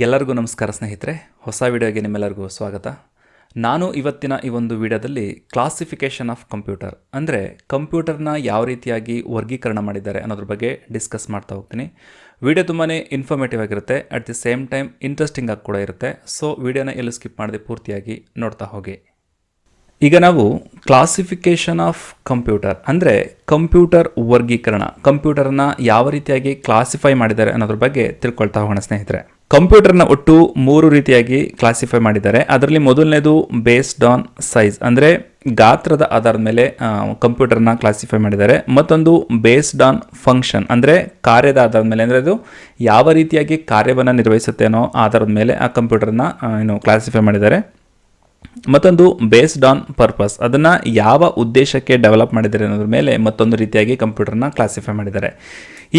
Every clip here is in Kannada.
ಎಲ್ಲರಿಗೂ ನಮಸ್ಕಾರ ಸ್ನೇಹಿತರೆ. ಹೊಸ ವಿಡಿಯೋಗೆ ನಿಮ್ಮೆಲ್ಲರಿಗೂ ಸ್ವಾಗತ. ನಾನು ಇವತ್ತಿನ ಈ ಒಂದು ವಿಡಿಯೋದಲ್ಲಿ ಕ್ಲಾಸಿಫಿಕೇಷನ್ ಆಫ್ ಕಂಪ್ಯೂಟರ್ ಅಂದರೆ ಕಂಪ್ಯೂಟರ್ನ ಯಾವ ರೀತಿಯಾಗಿ ವರ್ಗೀಕರಣ ಮಾಡಿದ್ದಾರೆ ಅನ್ನೋದ್ರ ಬಗ್ಗೆ ಡಿಸ್ಕಸ್ ಮಾಡ್ತಾ ಹೋಗ್ತೀನಿ. ವಿಡಿಯೋ ತುಂಬಾ ಇನ್ಫಾರ್ಮೇಟಿವ್ ಆಗಿರುತ್ತೆ, at the same time interesting ಆಗಿ ಕೂಡ ಇರುತ್ತೆ. ಸೊ ವಿಡಿಯೋನ ಎಲ್ಲೂ ಸ್ಕಿಪ್ ಮಾಡದೆ ಪೂರ್ತಿಯಾಗಿ ನೋಡ್ತಾ ಹೋಗಿ. ಈಗ ನಾವು ಕ್ಲಾಸಿಫಿಕೇಷನ್ ಆಫ್ ಕಂಪ್ಯೂಟರ್ ಅಂದರೆ ಕಂಪ್ಯೂಟರ್ ವರ್ಗೀಕರಣ, ಕಂಪ್ಯೂಟರ್ನ ಯಾವ ರೀತಿಯಾಗಿ ಕ್ಲಾಸಿಫೈ ಮಾಡಿದ್ದಾರೆ ಅನ್ನೋದ್ರ ಬಗ್ಗೆ ತಿಳ್ಕೊಳ್ತಾ ಹೋಗೋಣ ಸ್ನೇಹಿತರೆ. ಕಂಪ್ಯೂಟರ್ನ ಒಟ್ಟು 3 ರೀತಿಯಾಗಿ ಕ್ಲಾಸಿಫೈ ಮಾಡಿದ್ದಾರೆ. ಅದರಲ್ಲಿ ಮೊದಲನೇದು ಬೇಸ್ಡ್ ಆನ್ ಸೈಜ್ ಅಂದರೆ ಗಾತ್ರದ ಆಧಾರದ ಮೇಲೆ ಕಂಪ್ಯೂಟರ್ನ ಕ್ಲಾಸಿಫೈ ಮಾಡಿದ್ದಾರೆ. ಮತ್ತೊಂದು ಬೇಸ್ಡ್ ಆನ್ ಫಂಕ್ಷನ್ ಅಂದರೆ ಕಾರ್ಯದ ಆಧಾರದ ಮೇಲೆ, ಅಂದರೆ ಅದು ಯಾವ ರೀತಿಯಾಗಿ ಕಾರ್ಯವನ್ನು ನಿರ್ವಹಿಸುತ್ತೆ ಅನ್ನೋ ಆಧಾರದ ಮೇಲೆ ಆ ಕಂಪ್ಯೂಟರ್ನ ಕ್ಲಾಸಿಫೈ ಮಾಡಿದ್ದಾರೆ. ಮತ್ತೊಂದು ಬೇಸ್ಡ್ ಆನ್ ಪರ್ಪಸ್, ಅದನ್ನು ಯಾವ ಉದ್ದೇಶಕ್ಕೆ ಡೆವಲಪ್ ಮಾಡಿದ್ದಾರೆ ಅನ್ನೋದ್ರ ಮೇಲೆ ಮತ್ತೊಂದು ರೀತಿಯಾಗಿ ಕಂಪ್ಯೂಟರ್ನ ಕ್ಲಾಸಿಫೈ ಮಾಡಿದ್ದಾರೆ.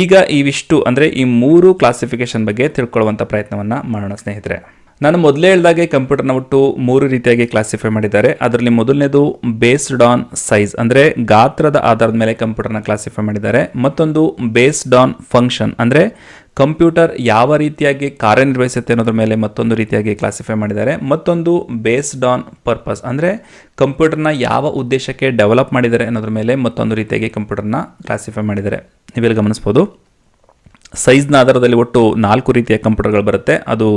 ಈಗ ಇವಿಷ್ಟು ಅಂದರೆ ಈ 3 ಕ್ಲಾಸಿಫಿಕೇಷನ್ ಬಗ್ಗೆ ತಿಳ್ಕೊಳ್ಳುವಂಥ ಪ್ರಯತ್ನವನ್ನು ಮಾಡೋಣ ಸ್ನೇಹಿತರೆ. ನಾನು ಮೊದಲೇ ಹೇಳಿದಾಗೆ ಕಂಪ್ಯೂಟರ್ನ ಒಟ್ಟು 3 ರೀತಿಯಾಗಿ ಕ್ಲಾಸಿಫೈ ಮಾಡಿದ್ದಾರೆ. ಅದರಲ್ಲಿ ಮೊದಲನೇದು ಬೇಸ್ಡ್ ಆನ್ ಸೈಜ್ ಅಂದರೆ ಗಾತ್ರದ ಆಧಾರದ ಮೇಲೆ ಕಂಪ್ಯೂಟರ್ನ ಕ್ಲಾಸಿಫೈ ಮಾಡಿದ್ದಾರೆ. ಮತ್ತೊಂದು ಬೇಸ್ಡ್ ಆನ್ ಫಂಕ್ಷನ್ ಅಂದರೆ ಕಂಪ್ಯೂಟರ್ ಯಾವ ರೀತಿಯಾಗಿ ಕಾರ್ಯನಿರ್ವಹಿಸುತ್ತೆ ಅನ್ನೋದ್ರ ಮೇಲೆ ಮತ್ತೊಂದು ರೀತಿಯಾಗಿ ಕ್ಲಾಸಿಫೈ ಮಾಡಿದ್ದಾರೆ. ಮತ್ತೊಂದು ಬೇಸ್ಡ್ ಆನ್ ಪರ್ಪಸ್ ಅಂದರೆ ಕಂಪ್ಯೂಟರ್ನ ಯಾವ ಉದ್ದೇಶಕ್ಕೆ ಡೆವಲಪ್ ಮಾಡಿದ್ದಾರೆ ಅನ್ನೋದ್ರ ಮೇಲೆ ಮತ್ತೊಂದು ರೀತಿಯಾಗಿ ಕಂಪ್ಯೂಟರ್ನ ಕ್ಲಾಸಿಫೈ ಮಾಡಿದ್ದಾರೆ. ನೀವೆಲ್ಲ ಗಮನಿಸ್ಬೋದು. ಸೈಜ್ನ ಆಧಾರದಲ್ಲಿ ಒಟ್ಟು 4 ರೀತಿಯ ಕಂಪ್ಯೂಟರ್ಗಳು ಬರುತ್ತೆ. ಅದು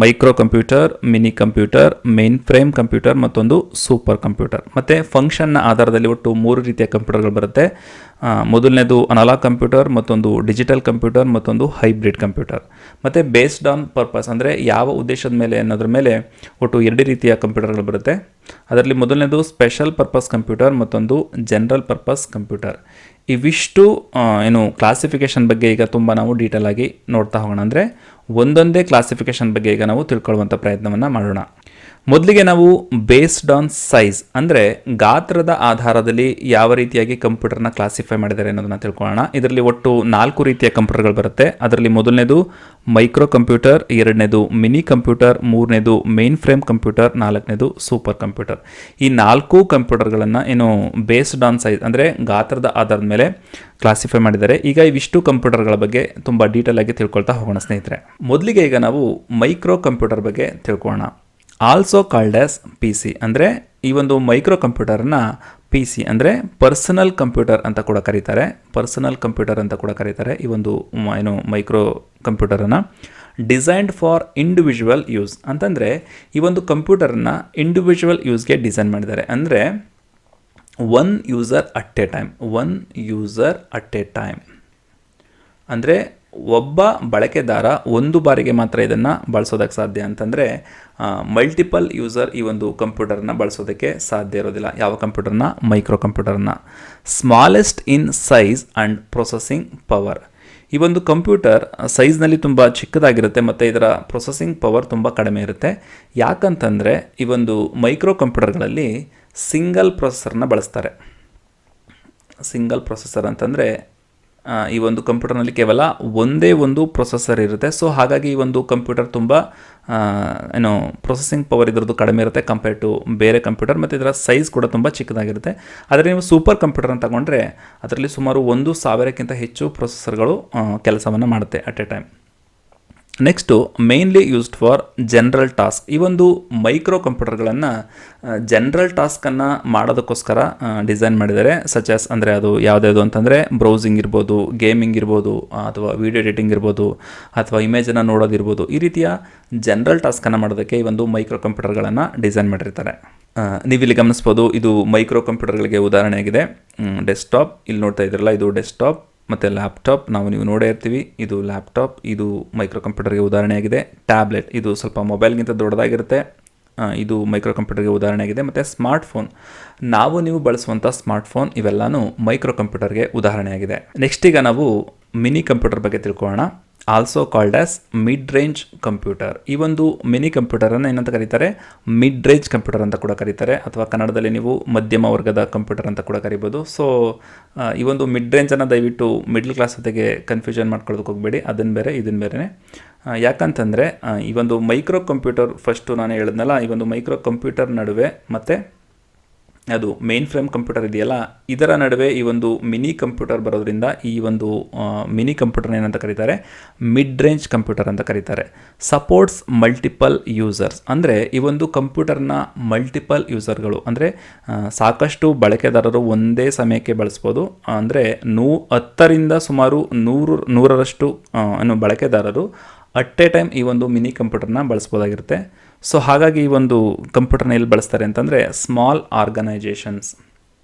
micro computer, mini computer, main frame computer, ಮತ್ತೊಂದು ಸೂಪರ್ ಕಂಪ್ಯೂಟರ್. ಮತ್ತು ಫಂಕ್ಷನ್ನ ಆಧಾರದಲ್ಲಿ ಒಟ್ಟು 3 ರೀತಿಯ ಕಂಪ್ಯೂಟರ್ಗಳು ಬರುತ್ತೆ. ಮೊದಲನೇದು ಅನಲಾಗ್ ಕಂಪ್ಯೂಟರ್, ಮತ್ತೊಂದು ಡಿಜಿಟಲ್ ಕಂಪ್ಯೂಟರ್, ಮತ್ತೊಂದು ಹೈಬ್ರಿಡ್ ಕಂಪ್ಯೂಟರ್. ಮತ್ತು ಬೇಸ್ಡ್ ಆನ್ ಪರ್ಪಸ್ ಅಂದರೆ ಯಾವ ಉದ್ದೇಶದ ಮೇಲೆ ಅನ್ನೋದ್ರ ಮೇಲೆ ಒಟ್ಟು 2 ರೀತಿಯ ಕಂಪ್ಯೂಟರ್ಗಳು ಬರುತ್ತೆ. ಅದರಲ್ಲಿ ಮೊದಲನೇದು ಸ್ಪೆಷಲ್ ಪರ್ಪಸ್ ಕಂಪ್ಯೂಟರ್, ಮತ್ತೊಂದು ಜನರಲ್ ಪರ್ಪಸ್ ಕಂಪ್ಯೂಟರ್. ಇವಿಷ್ಟು ಕ್ಲಾಸಿಫಿಕೇಷನ್ ಬಗ್ಗೆ ಈಗ ತುಂಬ ನಾವು ಡೀಟೇಲ್ ಆಗಿ ನೋಡ್ತಾ ಹೋಗೋಣ. ಅಂದರೆ ಒಂದೊಂದೇ ಕ್ಲಾಸಿಫಿಕೇಷನ್ ಬಗ್ಗೆ ಈಗ ನಾವು ತಿಳ್ಕೊಳ್ಳುವಂಥ ಪ್ರಯತ್ನವನ್ನು ಮಾಡೋಣ. ಮೊದಲಿಗೆ ನಾವು ಬೇಸ್ಡ್ ಆನ್ ಸೈಜ್ ಅಂದರೆ ಗಾತ್ರದ ಆಧಾರದಲ್ಲಿ ಯಾವ ರೀತಿಯಾಗಿ ಕಂಪ್ಯೂಟರ್ನ ಕ್ಲಾಸಿಫೈ ಮಾಡಿದ್ದಾರೆ ಅನ್ನೋದನ್ನ ತಿಳ್ಕೊಳ್ಳೋಣ. ಇದರಲ್ಲಿ ಒಟ್ಟು 4 ರೀತಿಯ ಕಂಪ್ಯೂಟರ್ಗಳು ಬರುತ್ತೆ. ಅದರಲ್ಲಿ ಮೊದಲನೇದು ಮೈಕ್ರೋ ಕಂಪ್ಯೂಟರ್, ಎರಡನೇದು ಮಿನಿ ಕಂಪ್ಯೂಟರ್, ಮೂರನೇದು ಮೇನ್ ಫ್ರೇಮ್ ಕಂಪ್ಯೂಟರ್, ನಾಲ್ಕನೇದು ಸೂಪರ್ ಕಂಪ್ಯೂಟರ್. ಈ 4 ಕಂಪ್ಯೂಟರ್ಗಳನ್ನು ಬೇಸ್ಡ್ ಆನ್ ಸೈಜ್ ಅಂದರೆ ಗಾತ್ರದ ಆಧಾರದ ಮೇಲೆ ಕ್ಲಾಸಿಫೈ ಮಾಡಿದ್ದಾರೆ. ಈಗ ಇವಿಷ್ಟು ಕಂಪ್ಯೂಟರ್ಗಳ ಬಗ್ಗೆ ತುಂಬ ಡೀಟೇಲ್ ಆಗಿ ತಿಳ್ಕೊಳ್ತಾ ಹೋಗೋಣ ಸ್ನೇಹಿತರೆ. ಮೊದಲಿಗೆ ಈಗ ನಾವು ಮೈಕ್ರೋ ಕಂಪ್ಯೂಟರ್ ಬಗ್ಗೆ ತಿಳ್ಕೊಳ್ಳೋಣ. Also called as P C ಅಂದರೆ ಈ ಒಂದು ಮೈಕ್ರೋ ಕಂಪ್ಯೂಟರ್ನ ಪಿ ಸಿ ಅಂದರೆ ಪರ್ಸನಲ್ ಕಂಪ್ಯೂಟರ್ ಅಂತ ಕೂಡ ಕರೀತಾರೆ. ಪರ್ಸನಲ್ ಕಂಪ್ಯೂಟರ್ ಅಂತ ಕೂಡ ಕರೀತಾರೆ ಈ ಒಂದು ಮೈಕ್ರೋ ಕಂಪ್ಯೂಟರನ್ನು. ಡಿಸೈನ್ಡ್ ಫಾರ್ ಇಂಡಿವಿಜುವಲ್ ಯೂಸ್ ಅಂತಂದರೆ ಈ ಒಂದು ಕಂಪ್ಯೂಟರನ್ನು ಇಂಡಿವಿಜುವಲ್ ಯೂಸ್ಗೆ ಡಿಸೈನ್ ಮಾಡಿದ್ದಾರೆ. ಅಂದರೆ one user at a time ಅಂದರೆ ಒಬ್ಬ ಬಳಕೆದಾರ ಒಂದು ಬಾರಿಗೆ ಮಾತ್ರ ಇದನ್ನು ಬಳಸೋದಕ್ಕೆ ಸಾಧ್ಯ. ಅಂತಂದರೆ ಮಲ್ಟಿಪಲ್ ಯೂಸರ್ ಈ ಒಂದು ಕಂಪ್ಯೂಟರ್ನ ಬಳಸೋದಕ್ಕೆ ಸಾಧ್ಯ ಇರೋದಿಲ್ಲ. ಯಾವ ಕಂಪ್ಯೂಟರ್ನ? ಮೈಕ್ರೋ ಕಂಪ್ಯೂಟರ್ನ. Smallest in size and processing power. ಈ ಒಂದು ಕಂಪ್ಯೂಟರ್ ಸೈಜ್ನಲ್ಲಿ ತುಂಬ ಚಿಕ್ಕದಾಗಿರುತ್ತೆ ಮತ್ತು ಇದರ ಪ್ರೊಸೆಸಿಂಗ್ ಪವರ್ ತುಂಬ ಕಡಿಮೆ ಇರುತ್ತೆ. ಯಾಕಂತಂದರೆ ಈ ಒಂದು ಮೈಕ್ರೋ ಕಂಪ್ಯೂಟರ್ಗಳಲ್ಲಿ ಸಿಂಗಲ್ ಪ್ರೊಸೆಸರ್ನ ಬಳಸ್ತಾರೆ. ಸಿಂಗಲ್ ಪ್ರೊಸೆಸರ್ ಅಂತಂದರೆ ಈ ಒಂದು ಕಂಪ್ಯೂಟರ್ನಲ್ಲಿ ಕೇವಲ ಒಂದೇ ಒಂದು ಪ್ರೊಸೆಸರ್ ಇರುತ್ತೆ. ಸೊ ಹಾಗಾಗಿ ಈ ಒಂದು ಕಂಪ್ಯೂಟರ್ ತುಂಬ ಪ್ರೊಸೆಸಿಂಗ್ ಪವರ್ ಇದರದ್ದು ಕಡಿಮೆ ಇರುತ್ತೆ ಕಂಪೇರ್ ಟು ಬೇರೆ ಕಂಪ್ಯೂಟರ್, ಮತ್ತು ಇದರ ಸೈಜ್ ಕೂಡ ತುಂಬ ಚಿಕ್ಕದಾಗಿರುತ್ತೆ. ಆದರೆ ನೀವು ಸೂಪರ್ ಕಂಪ್ಯೂಟರ್ ಅಂತ ತಗೊಂಡ್ರೆ ಅದರಲ್ಲಿ ಸುಮಾರು 1,000ಕ್ಕಿಂತ ಹೆಚ್ಚು ಪ್ರೊಸೆಸರ್ಗಳು ಕೆಲಸವನ್ನು ಮಾಡುತ್ತೆ at a time. Next mainly used for general task. ಈ ಒಂದು ಮೈಕ್ರೋ ಕಂಪ್ಯೂಟರ್ಗಳನ್ನು ಜನರಲ್ ಟಾಸ್ಕನ್ನು ಮಾಡೋದಕ್ಕೋಸ್ಕರ ಡಿಸೈನ್ ಮಾಡಿದ್ದಾರೆ. ಸಚಸ್ ಅಂದರೆ ಅದು ಯಾವುದ್ಯಾವುದು ಅಂತಂದರೆ ಬ್ರೌಸಿಂಗ್ ಇರ್ಬೋದು, ಗೇಮಿಂಗ್ ಇರ್ಬೋದು, ಅಥವಾ ವಿಡಿಯೋ ಎಡಿಟಿಂಗ್ ಇರ್ಬೋದು, ಅಥವಾ ಇಮೇಜನ್ನು ನೋಡೋದಿರ್ಬೋದು. ಈ ರೀತಿಯ ಜನರಲ್ ಟಾಸ್ಕನ್ನು ಮಾಡೋದಕ್ಕೆ ಈ ಒಂದು ಮೈಕ್ರೋ ಕಂಪ್ಯೂಟರ್ಗಳನ್ನು ಡಿಸೈನ್ ಮಾಡಿರ್ತಾರೆ. ನೀವಿಲ್ಲಿ ಗಮನಿಸ್ಬೋದು, ಇದು ಮೈಕ್ರೋ ಕಂಪ್ಯೂಟರ್ಗಳಿಗೆ ಉದಾಹರಣೆಯಾಗಿದೆ. ಡೆಸ್ಕ್ಟಾಪ್ ಇಲ್ಲಿ ನೋಡ್ತಾ ಇದ್ರಲ್ಲ, ಇದು ಡೆಸ್ಕ್ಟಾಪ್. ಮತ್ತು ಲ್ಯಾಪ್ಟಾಪ್ ನೀವು ನೋಡೇ ಇರ್ತೀವಿ, ಇದು ಲ್ಯಾಪ್ಟಾಪ್, ಇದು ಮೈಕ್ರೋ ಕಂಪ್ಯೂಟರ್ಗೆ ಉದಾಹರಣೆಯಾಗಿದೆ. ಟ್ಯಾಬ್ಲೆಟ್ ಇದು ಸ್ವಲ್ಪ ಮೊಬೈಲ್ಗಿಂತ ದೊಡ್ಡದಾಗಿರುತ್ತೆ, ಇದು ಮೈಕ್ರೋ ಕಂಪ್ಯೂಟರ್ಗೆ ಉದಾಹರಣೆಯಾಗಿದೆ. ಮತ್ತು ಸ್ಮಾರ್ಟ್ಫೋನ್, ನೀವು ಬಳಸುವಂಥ ಸ್ಮಾರ್ಟ್ಫೋನ್, ಇವೆಲ್ಲನೂ ಮೈಕ್ರೋ ಕಂಪ್ಯೂಟರ್ಗೆ ಉದಾಹರಣೆಯಾಗಿದೆ. ನೆಕ್ಸ್ಟ್ ಈಗ ನಾವು ಮಿನಿ ಕಂಪ್ಯೂಟರ್ ಬಗ್ಗೆ ತಿಳ್ಕೊಳ್ಳೋಣ. Also called as mid range computer. ಈ ಒಂದು ಮಿನಿ ಕಂಪ್ಯೂಟರನ್ನು ಏನಂತ ಕರೀತಾರೆ? ಮಿಡ್ ರೇಂಜ್ ಕಂಪ್ಯೂಟರ್ ಅಂತ ಕೂಡ ಕರೀತಾರೆ, ಅಥವಾ ಕನ್ನಡದಲ್ಲಿ ನೀವು ಮಧ್ಯಮ ವರ್ಗದ ಕಂಪ್ಯೂಟರ್ ಅಂತ ಕೂಡ ಕರಿಬೋದು. ಸೊ ಈ ಒಂದು ಮಿಡ್ ರೇಂಜನ್ನು ದಯವಿಟ್ಟು ಮಿಡ್ಲ್ ಕ್ಲಾಸ್ ಜೊತೆಗೆ ಕನ್ಫ್ಯೂಷನ್ ಮಾಡ್ಕೊಳ್ಳೋದಕ್ಕೆ ಹೋಗಬೇಡಿ. ಅದನ್ನು ಬೇರೆ ಇದನ್ನು ಬೇರೆ. ಯಾಕಂತಂದರೆ ಈ ಒಂದು ಮೈಕ್ರೋ ಕಂಪ್ಯೂಟರ್ ಫಸ್ಟು ನಾನು ಹೇಳಿದ್ನಲ್ಲ, ಈ ಒಂದು ಮೈಕ್ರೋ ಕಂಪ್ಯೂಟರ್ ನಡುವೆ ಮತ್ತು ಅದು ಮೇನ್ ಫ್ರೇಮ್ ಕಂಪ್ಯೂಟರ್ ಇದೆಯಲ್ಲ, ಇದರ ನಡುವೆ ಈ ಒಂದು ಮಿನಿ ಕಂಪ್ಯೂಟರ್ ಬರೋದ್ರಿಂದ ಈ ಒಂದು ಮಿನಿ ಕಂಪ್ಯೂಟರ್ನ ಏನಂತ ಕರೀತಾರೆ, ಮಿಡ್ ರೇಂಜ್ ಕಂಪ್ಯೂಟರ್ ಅಂತ ಕರೀತಾರೆ. ಸಪೋರ್ಟ್ಸ್ ಮಲ್ಟಿಪಲ್ ಯೂಸರ್ಸ್ ಅಂದರೆ ಈ ಒಂದು ಕಂಪ್ಯೂಟರ್ನ ಮಲ್ಟಿಪಲ್ ಯೂಸರ್ಗಳು ಅಂದರೆ ಸಾಕಷ್ಟು ಬಳಕೆದಾರರು ಒಂದೇ ಸಮಯಕ್ಕೆ ಬಳಸ್ಬೋದು. ಅಂದರೆ 10ರಿಂದ ಸುಮಾರು 100ರಷ್ಟು ಬಳಕೆದಾರರು ಅಟ್ ಎ ಟೈಮ್ ಈ ಒಂದು ಮಿನಿ ಕಂಪ್ಯೂಟರ್ನ ಬಳಸ್ಬೋದಾಗಿರುತ್ತೆ. ಸೊ ಹಾಗಾಗಿ ಈ ಒಂದು ಕಂಪ್ಯೂಟರ್ನ ಎಲ್ಲಿ ಬಳಸ್ತಾರೆ ಅಂತಂದರೆ small organisations,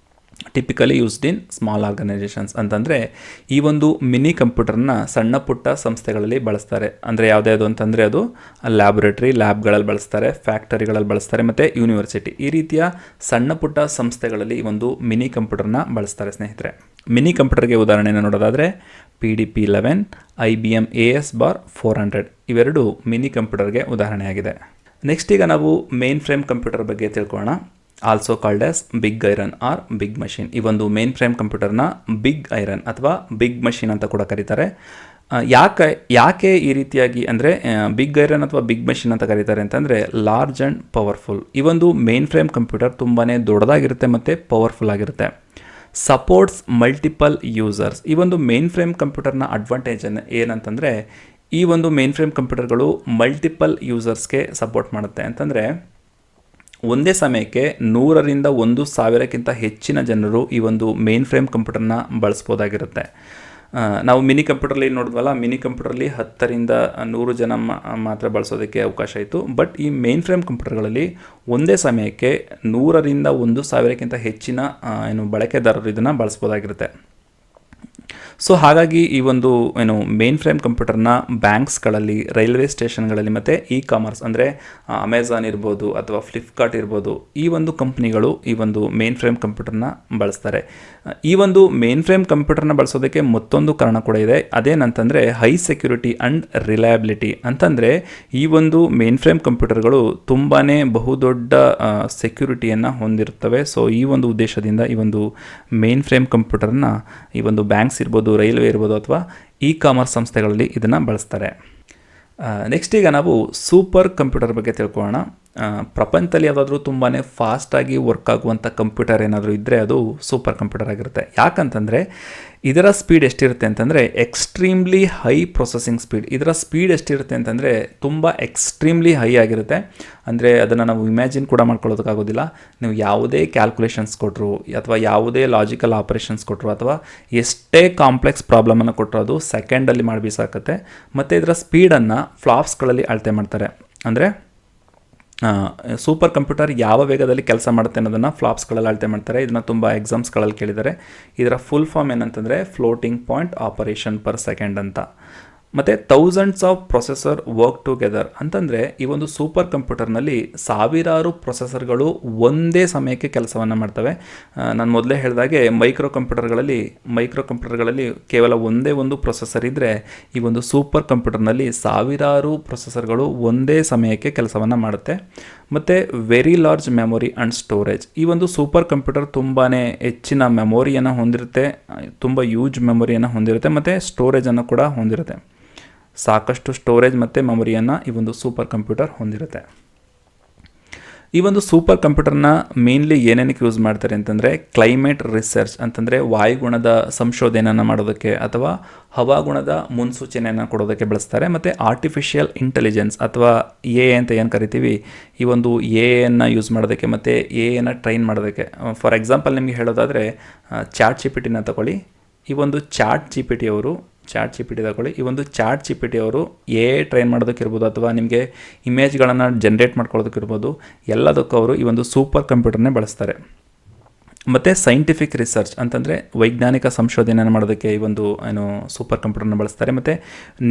typically used in small organisations ಅಂತಂದರೆ ಈ ಒಂದು ಮಿನಿ ಕಂಪ್ಯೂಟರ್ನ ಸಣ್ಣ ಪುಟ್ಟ ಸಂಸ್ಥೆಗಳಲ್ಲಿ ಬಳಸ್ತಾರೆ. ಅಂದರೆ ಯಾವುದ್ಯಾವುದು ಅಂತಂದರೆ ಅದು ಲ್ಯಾಬ್ಗಳಲ್ಲಿ ಬಳಸ್ತಾರೆ, ಫ್ಯಾಕ್ಟರಿಗಳಲ್ಲಿ ಬಳಸ್ತಾರೆ ಮತ್ತು ಯೂನಿವರ್ಸಿಟಿ, ಈ ರೀತಿಯ ಸಣ್ಣ ಪುಟ್ಟ ಸಂಸ್ಥೆಗಳಲ್ಲಿ ಈ ಒಂದು ಮಿನಿ ಕಂಪ್ಯೂಟರ್ನ ಬಳಸ್ತಾರೆ ಸ್ನೇಹಿತರೆ. ಮಿನಿ ಕಂಪ್ಯೂಟರ್ಗೆ ಉದಾಹರಣೆಯನ್ನು ನೋಡೋದಾದರೆ PDP-11, IBM AS/400 ಇವೆರಡು ಮಿನಿ ಕಂಪ್ಯೂಟರ್ಗೆ ಉದಾಹರಣೆಯಾಗಿದೆ. ನೆಕ್ಸ್ಟ್ ಈಗ ನಾವು ಮೇನ್ ಫ್ರೇಮ್ ಕಂಪ್ಯೂಟರ್ ಬಗ್ಗೆ ತಿಳ್ಕೊಳ್ಳೋಣ. Also called as big iron or big machine. ಈ ಒಂದು ಮೇನ್ ಫ್ರೇಮ್ ಕಂಪ್ಯೂಟರ್ನ ಬಿಗ್ ಐರನ್ ಅಥವಾ ಬಿಗ್ ಮಷಿನ್ ಅಂತ ಕೂಡ ಕರೀತಾರೆ. ಯಾಕೆ ಈ ರೀತಿಯಾಗಿ ಅಂದರೆ ಬಿಗ್ ಐರನ್ ಅಥವಾ ಬಿಗ್ ಮಷಿನ್ ಅಂತ ಕರೀತಾರೆ ಅಂತಂದರೆ ಲಾರ್ಜ್ ಆ್ಯಂಡ್ ಪವರ್ಫುಲ್. ಈ ಒಂದು ಮೇನ್ ಫ್ರೇಮ್ ಕಂಪ್ಯೂಟರ್ ತುಂಬಾ ದೊಡ್ಡದಾಗಿರುತ್ತೆ ಮತ್ತು ಪವರ್ಫುಲ್ ಆಗಿರುತ್ತೆ. Supports multiple users. ಈ ಒಂದು ಮೇನ್ ಫ್ರೇಮ್ ಕಂಪ್ಯೂಟರ್ನ ಅಡ್ವಾಂಟೇಜ್ ಏನಂತಂದರೆ ಈ ಒಂದು ಮೇನ್ ಫ್ರೇಮ್ ಕಂಪ್ಯೂಟರ್ಗಳು ಮಲ್ಟಿಪಲ್ ಯೂಸರ್ಸ್ಗೆ ಸಪೋರ್ಟ್ ಮಾಡುತ್ತೆ. ಅಂತಂದರೆ ಒಂದೇ ಸಮಯಕ್ಕೆ 100ರಿಂದ 1,000ಕ್ಕಿಂತ ಹೆಚ್ಚಿನ ಜನರು ಈ ಒಂದು ಮೇನ್ ಫ್ರೇಮ್ ಕಂಪ್ಯೂಟರ್ನ ಬಳಸ್ಬೋದಾಗಿರುತ್ತೆ. ನಾವು ಮಿನಿ ಕಂಪ್ಯೂಟರ್ಲಿ ನೋಡಿದ್ವಲ್ಲ, ಮಿನಿ ಕಂಪ್ಯೂಟರ್ಲಿ 10ರಿಂದ 100 ಜನ ಮಾತ್ರ ಬಳಸೋದಕ್ಕೆ ಅವಕಾಶ ಇತ್ತು. ಬಟ್ ಈ ಮೇನ್ ಫ್ರೇಮ್ ಕಂಪ್ಯೂಟರ್ಗಳಲ್ಲಿ ಒಂದೇ ಸಮಯಕ್ಕೆ 100ರಿಂದ 1,000ಕ್ಕಿಂತ ಹೆಚ್ಚಿನ ಬಳಕೆದಾರರು ಇದನ್ನು ಬಳಸ್ಬೋದಾಗಿರುತ್ತೆ. ಸೊ ಹಾಗಾಗಿ ಈ ಒಂದು ಮೇನ್ ಫ್ರೇಮ್ ಕಂಪ್ಯೂಟರ್ನ ಬ್ಯಾಂಕ್ಸ್ಗಳಲ್ಲಿ, ರೈಲ್ವೆ ಸ್ಟೇಷನ್ಗಳಲ್ಲಿ ಮತ್ತು ಕಾಮರ್ಸ್ ಅಂದರೆ ಅಮೆಝಾನ್ ಇರ್ಬೋದು ಅಥವಾ ಫ್ಲಿಪ್ಕಾರ್ಟ್ ಇರ್ಬೋದು, ಈ ಒಂದು ಕಂಪ್ನಿಗಳು ಈ ಒಂದು ಮೇನ್ ಫ್ರೇಮ್ ಕಂಪ್ಯೂಟರ್ನ ಬಳಸ್ತಾರೆ. ಈ ಒಂದು ಮೇನ್ ಫ್ರೇಮ್ ಕಂಪ್ಯೂಟರ್ನ ಬಳಸೋದಕ್ಕೆ ಮತ್ತೊಂದು ಕಾರಣ ಕೂಡ ಇದೆ. ಅದೇನಂತಂದರೆ ಹೈ ಸೆಕ್ಯೂರಿಟಿ ಆ್ಯಂಡ್ ರಿಲಯಬಿಲಿಟಿ. ಅಂತಂದರೆ ಈ ಒಂದು ಮೇನ್ ಫ್ರೇಮ್ ಕಂಪ್ಯೂಟರ್ಗಳು ತುಂಬಾ ಬಹುದೊಡ್ಡ ಸೆಕ್ಯೂರಿಟಿಯನ್ನು ಹೊಂದಿರುತ್ತವೆ. ಸೊ ಈ ಒಂದು ಉದ್ದೇಶದಿಂದ ಈ ಒಂದು ಮೇನ್ ಫ್ರೇಮ್ ಕಂಪ್ಯೂಟರ್ನ ಈ ಒಂದು ಬ್ಯಾಂಕ್ಸ್ ಇರ್ಬೋದು, ರೈಲ್ವೆ ಇರ್ಬೋದು ಅಥವಾ ಕಾಮರ್ಸ್ ಸಂಸ್ಥೆಗಳಲ್ಲಿ ಇದನ್ನು ಬಳಸ್ತಾರೆ. ನೆಕ್ಸ್ಟ್ ಈಗ ನಾವು ಸೂಪರ್ ಕಂಪ್ಯೂಟರ್ ಬಗ್ಗೆ ತಿಳ್ಕೊಳ್ಳೋಣ. ಪ್ರಪಂಚದಲ್ಲಿ ಯಾವುದಾದ್ರೂ ತುಂಬಾ ಫಾಸ್ಟಾಗಿ ವರ್ಕ್ ಆಗುವಂಥ ಕಂಪ್ಯೂಟರ್ ಏನಾದರೂ ಇದ್ದರೆ ಅದು ಸೂಪರ್ ಕಂಪ್ಯೂಟರ್ ಆಗಿರುತ್ತೆ. ಯಾಕಂತಂದರೆ ಇದರ ಸ್ಪೀಡ್ ಎಷ್ಟಿರುತ್ತೆ ಅಂತಂದರೆ ಎಕ್ಸ್ಟ್ರೀಮ್ಲಿ ಹೈ ಪ್ರೊಸೆಸಿಂಗ್ ಸ್ಪೀಡ್. ಇದರ ಸ್ಪೀಡ್ ಎಷ್ಟಿರುತ್ತೆ ಅಂತಂದರೆ ತುಂಬ ಎಕ್ಸ್ಟ್ರೀಮ್ಲಿ ಹೈ ಆಗಿರುತ್ತೆ. ಅಂದರೆ ಅದನ್ನು ನಾವು ಇಮ್ಯಾಜಿನ್ ಕೂಡ ಮಾಡ್ಕೊಳ್ಳೋದಕ್ಕಾಗೋದಿಲ್ಲ. ನೀವು ಯಾವುದೇ ಕ್ಯಾಲ್ಕುಲೇಷನ್ಸ್ ಕೊಟ್ಟರು ಅಥವಾ ಯಾವುದೇ ಲಾಜಿಕಲ್ ಆಪರೇಷನ್ಸ್ ಕೊಟ್ಟರು ಅಥವಾ ಎಷ್ಟೇ ಕಾಂಪ್ಲೆಕ್ಸ್ ಪ್ರಾಬ್ಲಮನ್ನು ಕೊಟ್ಟರು ಅದು ಸೆಕೆಂಡಲ್ಲಿ ಮಾಡಿ ಬೀಸಾಕತ್ತೆ. ಮತ್ತು ಇದರ ಸ್ಪೀಡನ್ನು ಫ್ಲಾಪ್ಸ್ಗಳಲ್ಲಿ ಅಳತೆ ಮಾಡ್ತಾರೆ. ಅಂದರೆ ಸೂಪರ್ ಕಂಪ್ಯೂಟರ್ ಯಾವ ವೇಗದಲ್ಲಿ ಕೆಲಸ ಮಾಡುತ್ತೆ ಅನ್ನೋದನ್ನು ಫ್ಲಾಪ್ಸ್ಗಳಲ್ಲಿ ಅಳತೆ ಮಾಡ್ತಾರೆ. ಇದನ್ನು ತುಂಬ ಎಕ್ಸಾಮ್ಸ್ಗಳಲ್ಲಿ ಕೇಳಿದ್ದಾರೆ. ಇದರ ಫುಲ್ ಫಾರ್ಮ್ ಏನಂತಂದರೆ floating point operation per second ಅಂತ. ಮತ್ತು thousands of processor work together ಅಂತಂದರೆ ಈ ಒಂದು ಸೂಪರ್ ಕಂಪ್ಯೂಟರ್ನಲ್ಲಿ ಸಾವಿರಾರು ಪ್ರೊಸೆಸರ್ಗಳು ಒಂದೇ ಸಮಯಕ್ಕೆ ಕೆಲಸವನ್ನು ಮಾಡ್ತವೆ. ನಾನು ಮೊದಲೇ ಹೇಳಿದಾಗೆ ಮೈಕ್ರೋ ಕಂಪ್ಯೂಟರ್ಗಳಲ್ಲಿ ಕೇವಲ ಒಂದೇ ಒಂದು ಪ್ರೊಸೆಸರ್ ಇದ್ದರೆ ಈ ಒಂದು ಸೂಪರ್ ಕಂಪ್ಯೂಟರ್ನಲ್ಲಿ ಸಾವಿರಾರು ಪ್ರೊಸೆಸರ್ಗಳು ಒಂದೇ ಸಮಯಕ್ಕೆ ಕೆಲಸವನ್ನು ಮಾಡುತ್ತೆ. ಮತ್ತು very large memory and storage. ಈ ಒಂದು ಸೂಪರ್ ಕಂಪ್ಯೂಟರ್ ತುಂಬಾ ಹೆಚ್ಚಿನ ಮೆಮೊರಿಯನ್ನು ಹೊಂದಿರುತ್ತೆ, ತುಂಬ ಯೂಜ್ ಮೆಮೊರಿಯನ್ನು ಹೊಂದಿರುತ್ತೆ ಮತ್ತು ಸ್ಟೋರೇಜನ್ನು ಕೂಡ ಹೊಂದಿರುತ್ತೆ. ಸಾಕಷ್ಟು ಸ್ಟೋರೇಜ್ ಮತ್ತು ಮೆಮೊರಿಯನ್ನು ಈ ಒಂದು ಸೂಪರ್ ಕಂಪ್ಯೂಟರ್ ಹೊಂದಿರುತ್ತೆ. ಈ ಒಂದು ಸೂಪರ್ ಕಂಪ್ಯೂಟರ್ನ ಮೇನ್ಲಿ ಏನೇನಕ್ಕೆ ಯೂಸ್ ಮಾಡ್ತಾರೆ ಅಂತಂದರೆ ಕ್ಲೈಮೇಟ್ ರಿಸರ್ಚ್ ಅಂತಂದರೆ ವಾಯುಗುಣದ ಸಂಶೋಧನೆಯನ್ನು ಮಾಡೋದಕ್ಕೆ ಅಥವಾ ಹವಾಗುಣದ ಮುನ್ಸೂಚನೆಯನ್ನು ಕೊಡೋದಕ್ಕೆ ಬಳಸ್ತಾರೆ. ಮತ್ತು ಆರ್ಟಿಫಿಷಿಯಲ್ ಇಂಟೆಲಿಜೆನ್ಸ್ ಅಥವಾ AI ಅಂತ ಏನು ಕರಿತೀವಿ, ಈ ಒಂದು AI ಯೂಸ್ ಮಾಡೋದಕ್ಕೆ ಮತ್ತು AI ಟ್ರೈನ್ ಮಾಡೋದಕ್ಕೆ. ಫಾರ್ ಎಕ್ಸಾಂಪಲ್ ನಿಮಗೆ ಹೇಳೋದಾದರೆ ಚಾಟ್ GPT ತಗೊಳ್ಳಿ. ಈ ಒಂದು ಚಾಟ್ GPT ತಗೊಳ್ಳಿ. ಈ ಒಂದು ಚಾಟ್ GPT ಅವರು AI ಟ್ರೈನ್ ಮಾಡೋದಕ್ಕಿರ್ಬೋದು ಅಥವಾ ನಿಮಗೆ ಇಮೇಜ್ಗಳನ್ನು ಜನ್ರೇಟ್ ಮಾಡ್ಕೊಳ್ಳೋದಕ್ಕಿರ್ಬೋದು, ಎಲ್ಲದಕ್ಕೂ ಅವರು ಈ ಒಂದು ಸೂಪರ್ ಕಂಪ್ಯೂಟರ್ನೇ ಬಳಸ್ತಾರೆ. ಮತ್ತು ಸೈಂಟಿಫಿಕ್ ರಿಸರ್ಚ್ ಅಂತಂದರೆ ವೈಜ್ಞಾನಿಕ ಸಂಶೋಧನೆಯನ್ನು ಮಾಡೋದಕ್ಕೆ ಈ ಒಂದು ಸೂಪರ್ ಕಂಪ್ಯೂಟರ್ನ ಬಳಸ್ತಾರೆ. ಮತ್ತು